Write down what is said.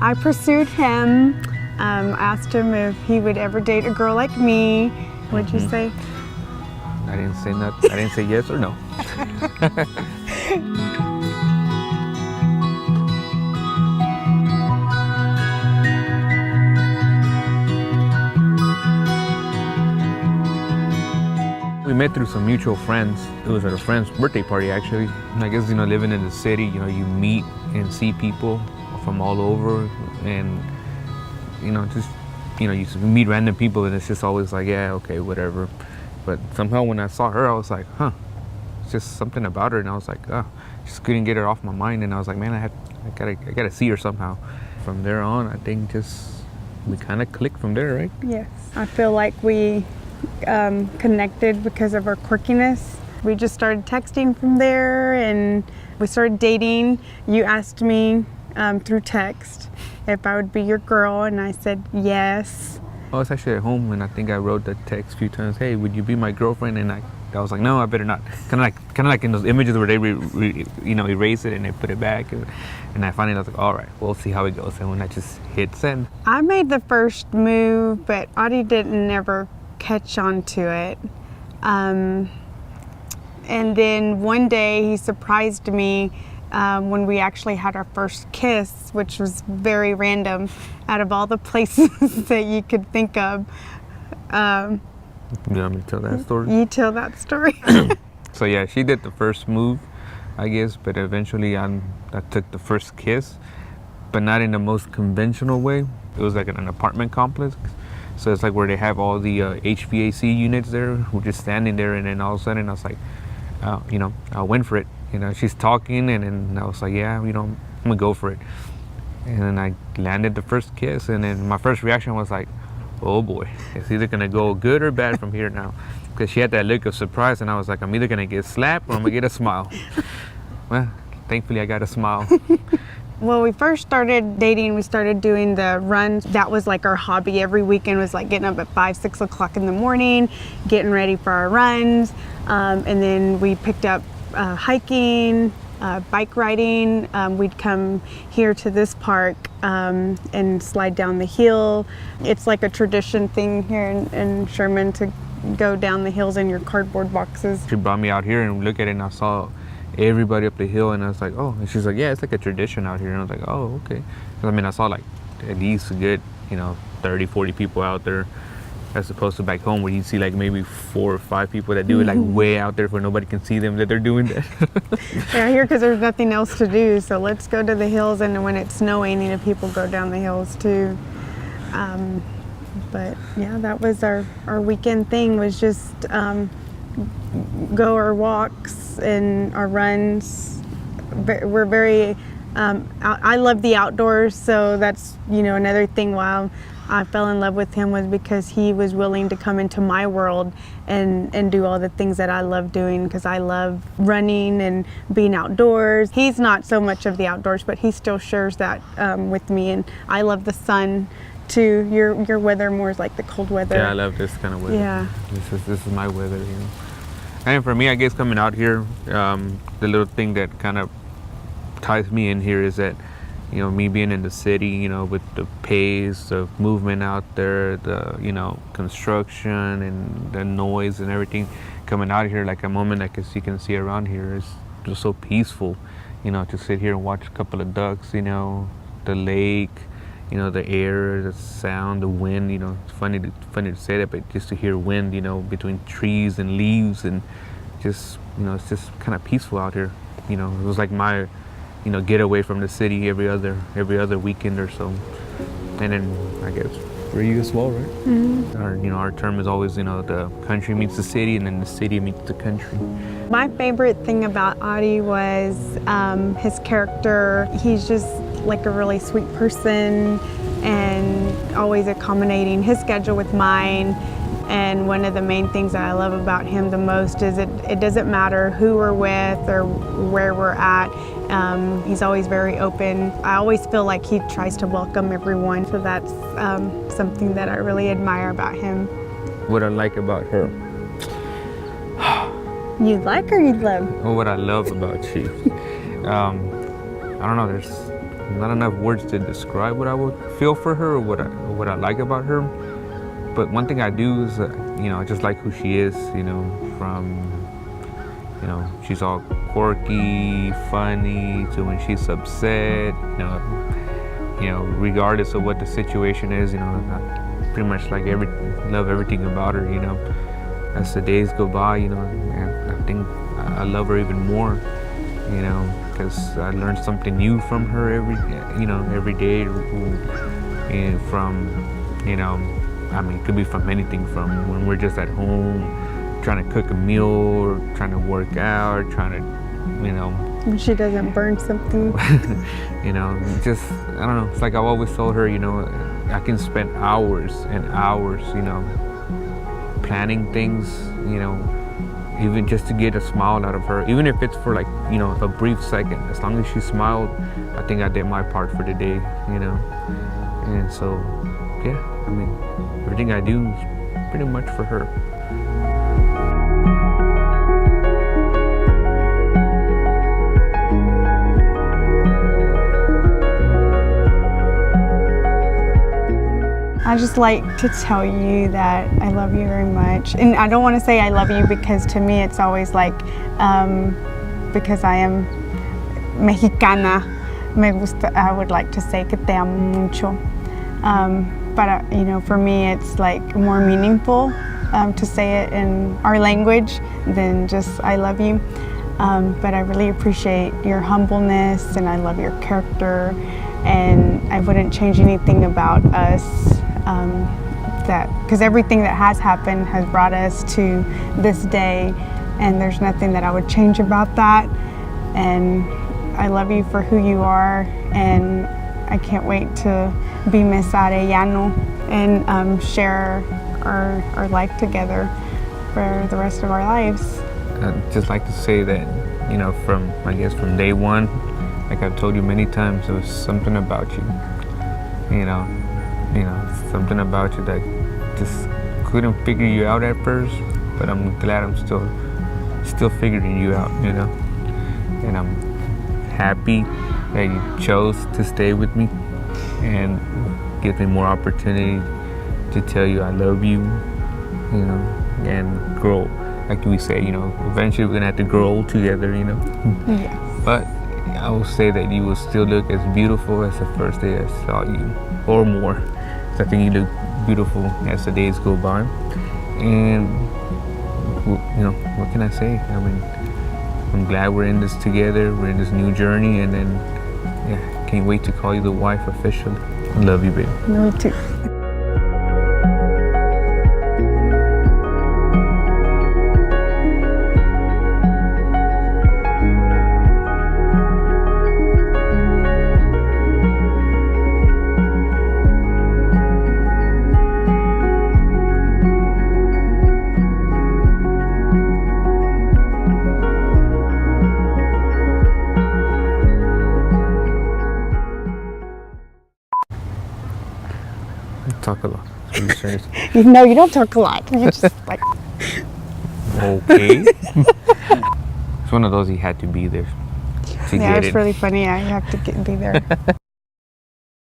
I pursued him, asked him if he would ever date a girl like me. What'd you say? I didn't say nothing. I didn't say yes or no. We met through some mutual friends. It was at a friend's birthday party, actually. I guess, living in the city, you meet and see people from all over, and, just, you meet random people, and it's just always like, yeah, okay, whatever. But somehow when I saw her, I was like, it's just something about her, and I was like, just couldn't get her off my mind, and I was like, man, I gotta see her somehow. From there on, I think we kind of clicked from there, right? Yes. I feel like we connected because of our quirkiness. We just started texting from there, and we started dating. You asked me through text if I would be your girl, and I said yes. I was actually at home, and I think I wrote the text a few times, hey, would you be my girlfriend? And I was like, no, I better not. Kind of like in those images where they erase it and they put it back. And I finally was like, all right, we'll see how it goes. And when I just hit send. I made the first move, but Audie didn't ever catch on to it. And then one day he surprised me when we actually had our first kiss, which was very random out of all the places that you could think of. You want me to tell that story? You tell that story. So yeah, she did the first move, I guess, but eventually I took the first kiss, but not in the most conventional way. It was like an apartment complex. So it's like where they have all the HVAC units there. We're just standing there, and then all of a sudden I was like, I went for it. She's talking, and then I was like, yeah, I'm gonna go for it. And then I landed the first kiss, and then my first reaction was like, oh boy, it's either gonna go good or bad from here now. Because she had that look of surprise, and I was like, I'm either gonna get slapped or I'm gonna get a smile. Well, thankfully I got a smile. When we first started dating, we started doing the runs. That was like our hobby. Every weekend was like getting up at 5, 6 o'clock in the morning, getting ready for our runs. And then we picked up hiking, bike riding. We'd come here to this park and slide down the hill. It's like a tradition thing here in Sherman to go down the hills in your cardboard boxes. She brought me out here and look at it, and I saw everybody up the hill, and I was like, oh, and she's like, yeah, it's like a tradition out here. And I was like, oh, okay. I saw like at least a good 30, 40 people out there, as opposed to back home where you see like maybe 4 or 5 people that do it like way out there where nobody can see them that they're doing that. Yeah, here because there's nothing else to do, so let's go to the hills, and when it's snowing, people go down the hills too. But yeah, that was our weekend thing, was just go our walks and our runs. We're very, I love the outdoors, so that's, another thing why I fell in love with him, was because he was willing to come into my world and do all the things that I love doing, because I love running and being outdoors. He's not so much of the outdoors, but he still shares that with me, and I love the sun too. Your weather more is like the cold weather. Yeah, I love this kind of weather. Yeah. This is my weather, And for me, I guess coming out here, the little thing that kind of ties me in here is that, me being in the city, with the pace of movement out there, the, construction and the noise and everything, coming out here, like a moment I guess you can see around here is just so peaceful, to sit here and watch a couple of ducks, the lake, the air, the sound, the wind, it's funny to say that, but just to hear wind, between trees and leaves, and just, it's just kind of peaceful out here. It was like my, get away from the city every other weekend or so. And then I guess for you as well, right? Mm-hmm. Our term is always, the country meets the city, and then the city meets the country. My favorite thing about Audie was his character. He's just like a really sweet person, and always accommodating his schedule with mine. And one of the main things that I love about him the most is it doesn't matter who we're with or where we're at. He's always very open. I always feel like he tries to welcome everyone. So that's something that I really admire about him. What I like about her. You like or you love? Well, what I love about you. I don't know, there's not enough words to describe what I would feel for her or what I like about her. But one thing I do is, I just like who she is. She's all quirky, funny, to when she's upset. Regardless of what the situation is, I pretty much love everything about her. As the days go by, and I think I love her even more. Because I learn something new from her every day. And it could be from anything, from when we're just at home trying to cook a meal or trying to work out, or trying to, When she doesn't burn something. just, I don't know. It's like I've always told her, I can spend hours and hours, planning things, even just to get a smile out of her, even if it's for a brief second. As long as she smiled, I think I did my part for the day, And so, yeah, everything I do is pretty much for her. I just like to tell you that I love you very much. And I don't want to say I love you because to me it's always because I am Mexicana, I would like to say que te amo mucho. But for me it's more meaningful to say it in our language than just I love you. But I really appreciate your humbleness, and I love your character, and I wouldn't change anything about us. Because everything that has happened has brought us to this day, and there's nothing that I would change about that. And I love you for who you are, and I can't wait to be Miss Arellano and share our life together for the rest of our lives. I'd just like to say that, from day one, like I've told you many times, there was something about you, something about you that just couldn't figure you out at first, but I'm glad I'm still figuring you out, and I'm happy that you chose to stay with me and give me more opportunity to tell you I love you, and grow. Like we say, eventually we're gonna have to grow old together, Yes. But I will say that you will still look as beautiful as the first day I saw you, or more. So I think you look beautiful as the days go by. And, what can I say? I'm glad we're in this together. We're in this new journey, and then, can't wait to call you the wife officially. I love you, baby. Me too. Talk a lot. No, you don't talk a lot. You just Okay. It's one of those you had to be there to Yeah, get it's it. really funny. Yeah, you have to be there.